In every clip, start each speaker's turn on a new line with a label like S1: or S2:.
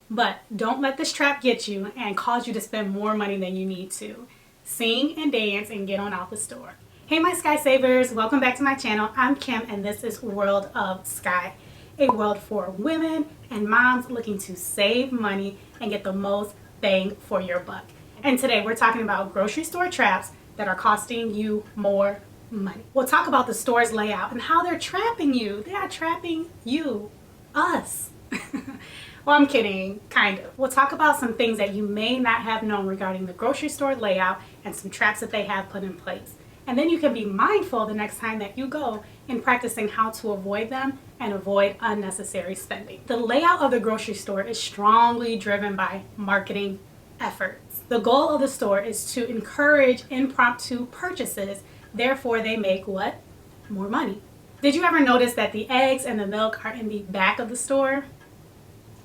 S1: But don't let this trap get you and cause you to spend more money than you need to. Sing and dance and get on out the store. Hey my Sky Savers, welcome back to my channel. I'm Kim and this is World of Sky, a world for women and moms looking to save money and get the most bang for your buck. And today we're talking about grocery store traps that are costing you more money. We'll talk about the store's layout and how they're trapping you. They are trapping you, us. Well, I'm kidding, kind of. We'll talk about some things that you may not have known regarding the grocery store layout and some traps that they have put in place. And then you can be mindful the next time that you go in practicing how to avoid them and avoid unnecessary spending. The layout of the grocery store is strongly driven by marketing efforts. The goal of the store is to encourage impromptu purchases, therefore they make what? More money. Did you ever notice that the eggs and the milk are in the back of the store?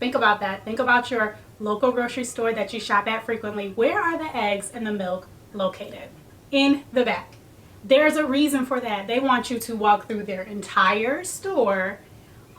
S1: Think about that. Think about your local grocery store that you shop at frequently. Where are the eggs and the milk located? In the back. There's a reason for that. They want you to walk through their entire store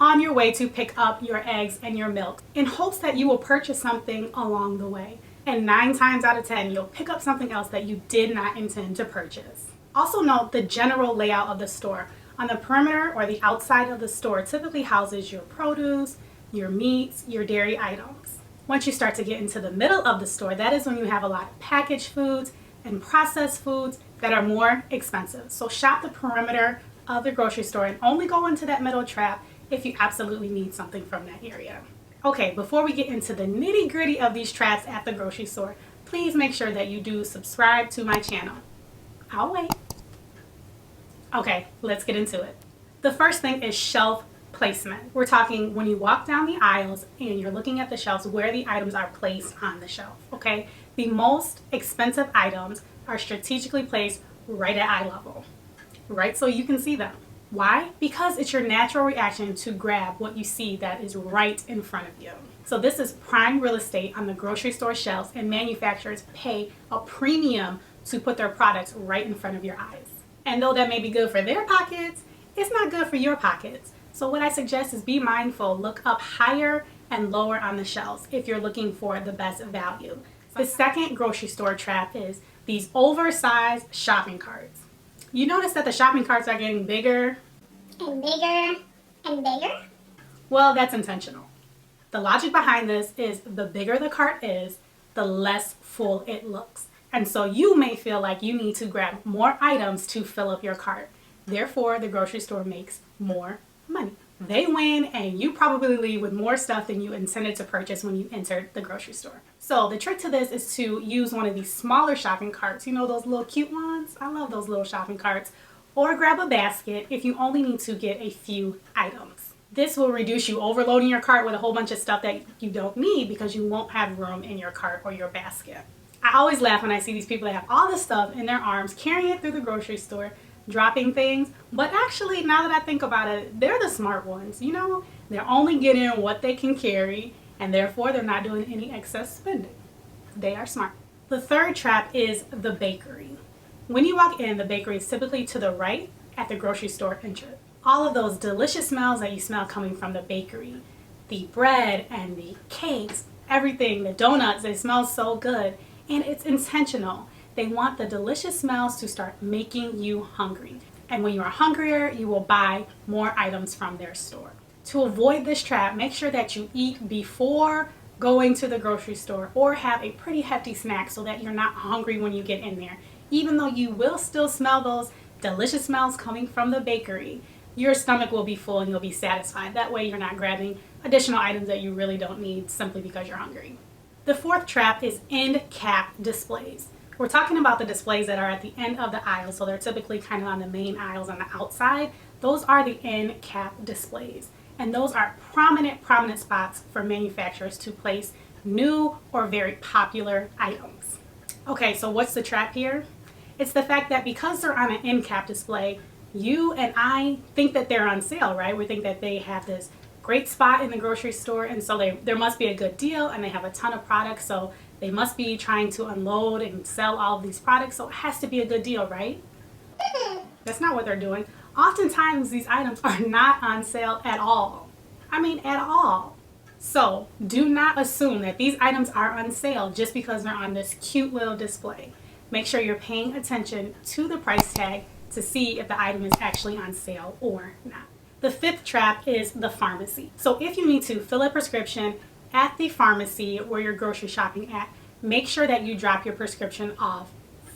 S1: on your way to pick up your eggs and your milk in hopes that you will purchase something along the way. And 9 times out of 10, you'll pick up something else that you did not intend to purchase. Also note the general layout of the store. On the perimeter or the outside of the store typically houses your produce, your meats, your dairy items. Once you start to get into the middle of the store, that is when you have a lot of packaged foods and processed foods that are more expensive. So shop the perimeter of the grocery store and only go into that middle trap if you absolutely need something from that area. Okay, before we get into the nitty-gritty of these traps at the grocery store, please make sure that you do subscribe to my channel. I'll wait. Okay, let's get into it. The first thing is shelf placement. We're talking when you walk down the aisles and you're looking at the shelves where the items are placed on the shelf, okay? The most expensive items are strategically placed right at eye level, right? So you can see them. Why? Because it's your natural reaction to grab what you see that is right in front of you. So this is prime real estate on the grocery store shelves, and manufacturers pay a premium to put their products right in front of your eyes. And though that may be good for their pockets, it's not good for your pockets. So what I suggest is be mindful, look up higher and lower on the shelves if you're looking for the best value. The second grocery store trap is these oversized shopping carts. You notice that the shopping carts are getting bigger
S2: and bigger and bigger?
S1: Well, that's intentional. The logic behind this is the bigger the cart is, the less full it looks. And so you may feel like you need to grab more items to fill up your cart. Therefore, the grocery store makes more money. They win and you probably leave with more stuff than you intended to purchase when you entered the grocery store. So the trick to this is to use one of these smaller shopping carts. You know those little cute ones? I love those little shopping carts. Or grab a basket if you only need to get a few items. This will reduce you overloading your cart with a whole bunch of stuff that you don't need because you won't have room in your cart or your basket. I always laugh when I see these people that have all this stuff in their arms carrying it through the grocery store, dropping things, but actually now that I think about it, they're the smart ones. You know, they're only getting what they can carry and therefore they're not doing any excess spending. They are smart. The third trap is the bakery. When you walk in, the bakery is typically to the right at the grocery store entrance. All of those delicious smells that you smell coming from the bakery, the bread and the cakes, everything, the donuts, they smell so good, and it's intentional. They want the delicious smells to start making you hungry. And when you are hungrier, you will buy more items from their store. To avoid this trap, make sure that you eat before going to the grocery store or have a pretty hefty snack so that you're not hungry when you get in there. Even though you will still smell those delicious smells coming from the bakery, your stomach will be full and you'll be satisfied. That way you're not grabbing additional items that you really don't need simply because you're hungry. The fourth trap is end cap displays. We're talking about the displays that are at the end of the aisle, so they're typically kind of on the main aisles on the outside. Those are the end cap displays, and those are prominent spots for manufacturers to place new or very popular items. Okay, so what's the trap here? It's the fact that because they're on an end cap display, you and I think that they're on sale, right? We think that they have this great spot in the grocery store, and so there must be a good deal, and they have a ton of products, so they must be trying to unload and sell all of these products, so it has to be a good deal, right? That's not what they're doing. Oftentimes, these items are not on sale at all. I mean, at all. So do not assume that these items are on sale just because they're on this cute little display. Make sure you're paying attention to the price tag to see if the item is actually on sale or not. The fifth trap is the pharmacy. So if you need to fill a prescription at the pharmacy where you're grocery shopping at, make sure that you drop your prescription off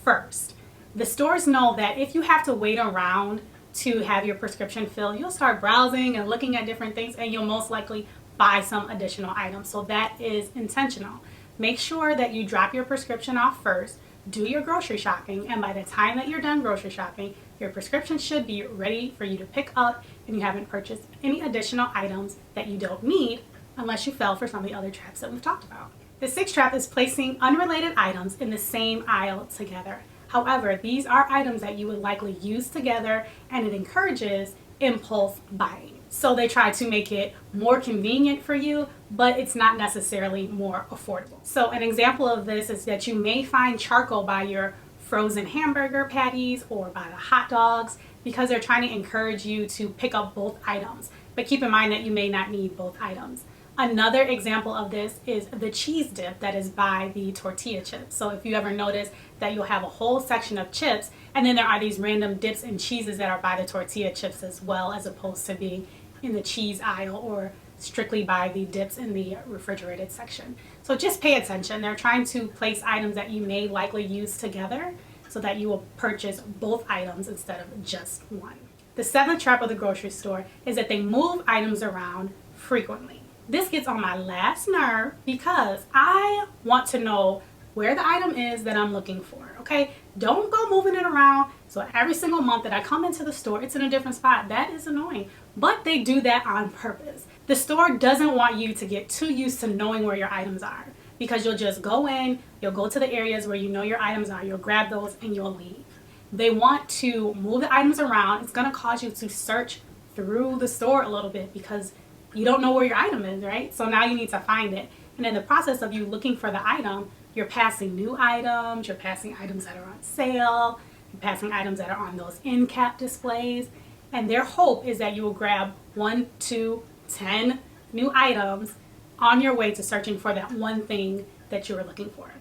S1: first. The stores know that if you have to wait around to have your prescription filled, you'll start browsing and looking at different things, and you'll most likely buy some additional items. So that is intentional. Make sure that you drop your prescription off first, do your grocery shopping, and by the time that you're done grocery shopping, your prescription should be ready for you to pick up, and you haven't purchased any additional items that you don't need unless you fell for some of the other traps that we've talked about. The sixth trap is placing unrelated items in the same aisle together. However, these are items that you would likely use together, and it encourages impulse buying. So they try to make it more convenient for you, but it's not necessarily more affordable. So an example of this is that you may find charcoal by your frozen hamburger patties or by the hot dogs because they're trying to encourage you to pick up both items. But keep in mind that you may not need both items. Another example of this is the cheese dip that is by the tortilla chips. So if you ever notice that you'll have a whole section of chips, and then there are these random dips and cheeses that are by the tortilla chips as well, as opposed to being in the cheese aisle or strictly by the dips in the refrigerated section. So just pay attention. They're trying to place items that you may likely use together so that you will purchase both items instead of just one. The seventh trap of the grocery store is that they move items around frequently. This gets on my last nerve because I want to know where the item is that I'm looking for, okay? Don't go moving it around. So every single month that I come into the store, it's in a different spot. That is annoying, but they do that on purpose. The store doesn't want you to get too used to knowing where your items are because you'll just go in, you'll go to the areas where you know your items are, you'll grab those and you'll leave. They want to move the items around. It's gonna cause you to search through the store a little bit because you don't know where your item is, right? So now you need to find it. And in the process of you looking for the item, you're passing new items, you're passing items that are on sale, you're passing items that are on those end cap displays. And their hope is that you will grab 1, 2, 10 new items on your way to searching for that one thing that you were looking for.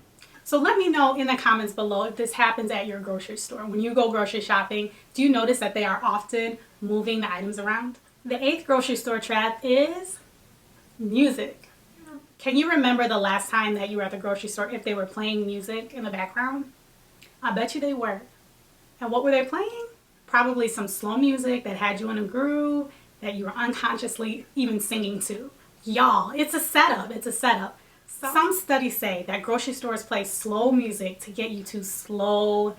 S1: So let me know in the comments below if this happens at your grocery store. When you go grocery shopping, do you notice that they are often moving the items around? The eighth grocery store trap is music. Can you remember the last time that you were at the grocery store if they were playing music in the background? I bet you they were. And what were they playing? Probably some slow music that had you in a groove that you were unconsciously even singing to. Y'all, it's a setup. It's a setup. Some studies say that grocery stores play slow music to get you to slow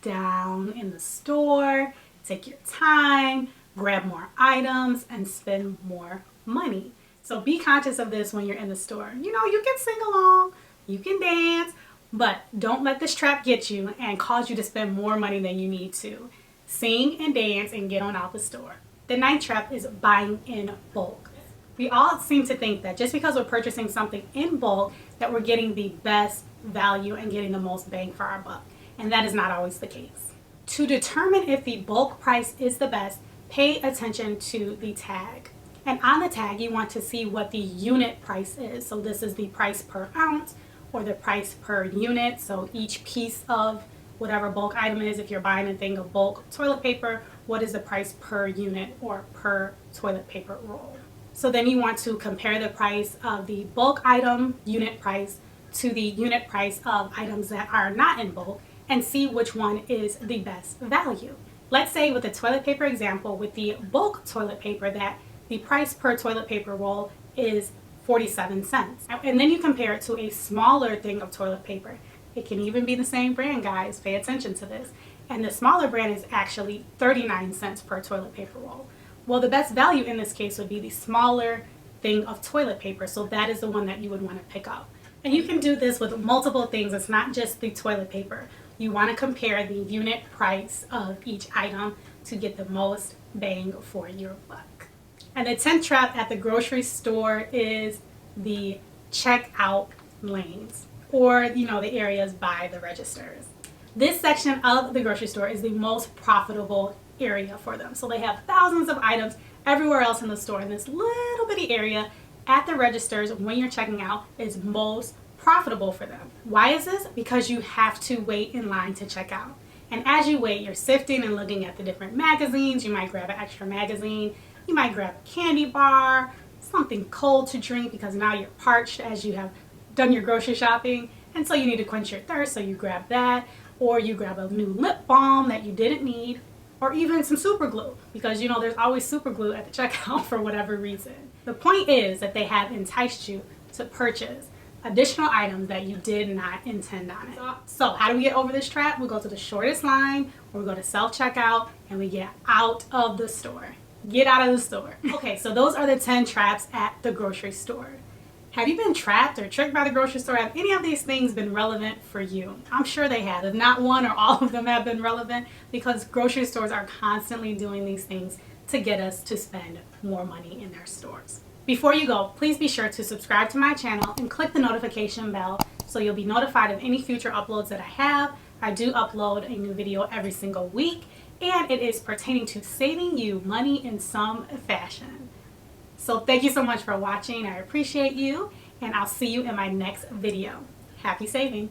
S1: down in the store, take your time, grab more items, and spend more money. So be conscious of this when you're in the store. You know, you can sing along, you can dance, but don't let this trap get you and cause you to spend more money than you need to. Sing and dance and get on out the store. The ninth trap is buying in bulk. We all seem to think that just because we're purchasing something in bulk that we're getting the best value and getting the most bang for our buck. And that is not always the case. To determine if the bulk price is the best, pay attention to the tag. And on the tag, you want to see what the unit price is. So this is the price per ounce or the price per unit. So each piece of whatever bulk item is, if you're buying a thing of bulk toilet paper, what is the price per unit or per toilet paper roll? So then you want to compare the price of the bulk item unit price to the unit price of items that are not in bulk and see which one is the best value. Let's say with the toilet paper example, with the bulk toilet paper, that the price per toilet paper roll is 47 cents. And then you compare it to a smaller thing of toilet paper. It can even be the same brand, guys. Pay attention to this. And the smaller brand is actually 39 cents per toilet paper roll. Well, the best value in this case would be the smaller thing of toilet paper. So that is the one that you would want to pick up. And you can do this with multiple things. It's not just the toilet paper. You want to compare the unit price of each item to get the most bang for your buck. And the 10th trap at the grocery store is the checkout lanes, or the areas by the registers. This section of the grocery store is the most profitable area for them. So they have thousands of items everywhere else in the store. In this little bitty area at the registers when you're checking out is most profitable for them. Why is this? Because you have to wait in line to check out. And as you wait, you're sifting and looking at the different magazines. You might grab an extra magazine. You might grab a candy bar, something cold to drink because now you're parched as you have done your grocery shopping. And so you need to quench your thirst, so you grab that. Or you grab a new lip balm that you didn't need. Or even some super glue, because you know there's always super glue at the checkout for whatever reason. The point is that they have enticed you to purchase additional items that you did not intend on it. So how do we get over this trap? We go to the shortest line, or we go to self-checkout, and we get out of the store. Get out of the store. Okay, so those are the 10 traps at the grocery store. Have you been trapped or tricked by the grocery store? Have any of these things been relevant for you? I'm sure they have. If not one or all of them have been relevant, because grocery stores are constantly doing these things to get us to spend more money in their stores. Before you go, please be sure to subscribe to my channel and click the notification bell so you'll be notified of any future uploads that I have. I do upload a new video every single week, and it is pertaining to saving you money in some fashion. So thank you so much for watching. I appreciate you, and I'll see you in my next video. Happy saving!